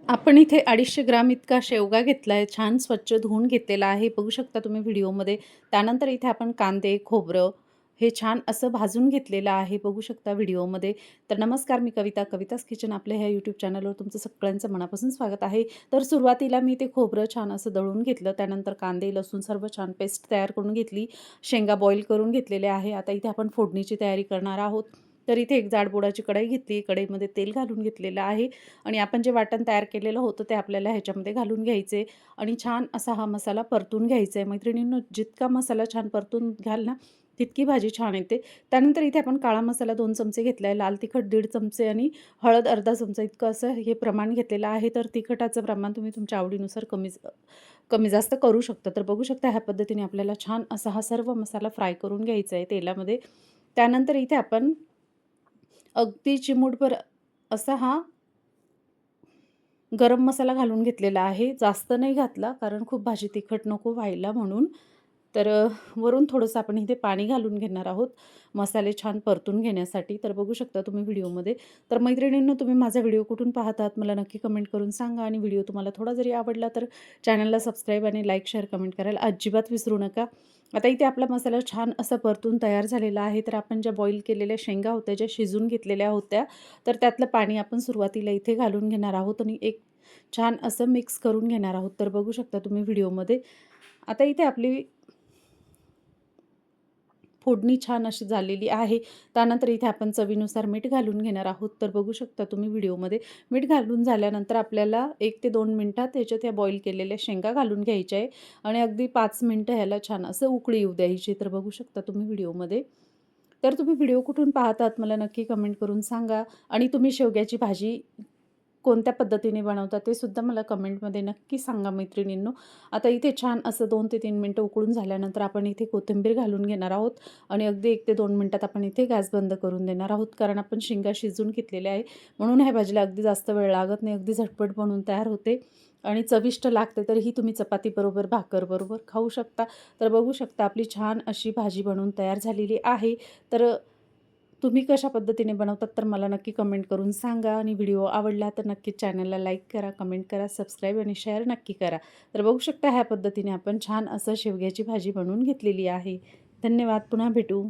आपण इथे 250 ग्राम इतका शेवगा घेतला आहे. छान स्वच्छ धुवून घेतलेला आहे. बघू शकता तुम्ही व्हिडिओमध्ये. त्यानंतर इथे आपण कांदे, खोबरं हे छान असं भाजून घेतलेलं आहे. बघू शकता व्हिडिओमध्ये. तर नमस्कार, मी कविता, कविताज किचन आपल्या ह्या यूट्यूब चॅनलवर तुमचं सगळ्यांचं मनापासून स्वागत आहे. तर सुरुवातीला मी ते खोबरं छान असं दळून घेतलं. त्यानंतर कांदे, लसूण सर्व छान पेस्ट तयार करून घेतली. शेंगा बॉईल करून घेतलेले आहे. आता इथे आपण फोडणीची तयारी करणार आहोत. तर इथे एक जाडबुडाची कढई घेतली. कढईमध्ये तेल घालून घेतलेलं आहे. आणि आपण जे वाटण तयार केलेलं होतं ते आपल्याला ह्याच्यामध्ये घालून घ्यायचे आणि छान असा हा मसाला परतून घ्यायचा आहे. मैत्रिणींनो, जितका मसाला छान परतून घ्याल ना, तितकी भाजी छान येते. त्यानंतर इथे आपण काळा मसाला 2 चमचे घेतला आहे, लाल तिखट 1.5 चमचे आणि हळद अर्धा चमचा इतकं असं हे प्रमाण घेतलेलं आहे. तर तिखटाचं प्रमाण तुम्ही तुमच्या आवडीनुसार कमी जास्त करू शकता. तर बघू शकता ह्या पद्धतीने आपल्याला छान असा हा सर्व मसाला फ्राय करून घ्यायचा आहे तेलामध्ये. त्यानंतर इथे आपण अगदी चिमूटभर असा हा गरम मसाला घालून घेतलेला आहे. जास्त नाही घातला कारण खूप भाजी तिखट नको व्हायला म्हणून. तर वरून थोडंसं आपण इथे पाणी घालून घेणार आहोत, मसाले छान परतून घेण्यासाठी. तर बघू शकता तुम्ही व्हिडिओमध्ये. तर मैत्रिणींनो, तुम्ही माझा व्हिडिओ कुठून पाहत आहात मला नक्की कमेंट करून सांगा आणि व्हिडिओ तुम्हाला थोडा जरी आवडला तर चॅनलला सबस्क्राईब आणि लाईक, शेअर, कमेंट करायला अजिबात विसरू नका. आता इथे आपला मसाला छान असा परतून तयार झालेला आहे. तर आपण ज्या बॉईल केलेल्या शेंगा होत्या, ज्या शिजून घेतलेल्या होत्या, तर त्यातलं पाणी आपण सुरुवातीला इथे घालून घेणार आहोत आणि एक छान असं मिक्स करून घेणार आहोत. तर बघू शकता तुम्ही व्हिडिओमध्ये. आता इथे आपली फोडणी छान अशी झालेली आहे. त्यानंतर इथे आपण चवीनुसार मीठ घालून घेणार आहोत. तर बघू शकता तुम्ही व्हिडिओमध्ये. मीठ घालून झाल्यानंतर आपल्याला 1 ते 2 मिनिटात ह्याच्यात ह्या बॉईल केलेल्या शेंगा घालून घ्यायच्या आहे आणि अगदी 5 मिनिटं ह्याला छान असं उकळी येऊ द्यायची. तर बघू शकता तुम्ही व्हिडिओमध्ये. तर तुम्ही व्हिडिओ कुठून पाहतात मला नक्की कमेंट करून सांगा आणि तुम्ही शेवग्याची भाजी कोणत्या पद्धतीने बनवता ते सुद्धा मला कमेंटमध्ये नक्की सांगा मैत्रिणींनो. आता इथे छान असं 2 ते 3 मिनिटं उकळून झाल्यानंतर आपण इथे कोथिंबीर घालून घेणार आहोत आणि अगदी 1 ते 2 मिनिटात आपण इथे गॅस बंद करून देणार आहोत. कारण आपण शेंगा शिजवून घेतलेल्या आहे. म्हणून ह्या भाजीला अगदी जास्त वेळ लागत नाही. अगदी झटपट बनून तयार होते आणि चविष्ट लागते. तर ही तुम्ही चपातीबरोबर, भाकरबरोबर खाऊ शकता. तर बघू शकता आपली छान अशी भाजी बनवून तयार झालेली आहे. तर तुम्ही कशा पद्धतीने बनवतात तर मला नक्की कमेंट करून सांगा आणि व्हिडिओ आवडला तर नक्कीच चॅनलला लाईक करा, कमेंट करा, सबस्क्राईब आणि शेअर नक्की करा. तर बघू शकता ह्या पद्धतीने आपण छान असं शेवग्याची भाजी बनवून घेतलेली आहे. धन्यवाद. पुन्हा भेटू.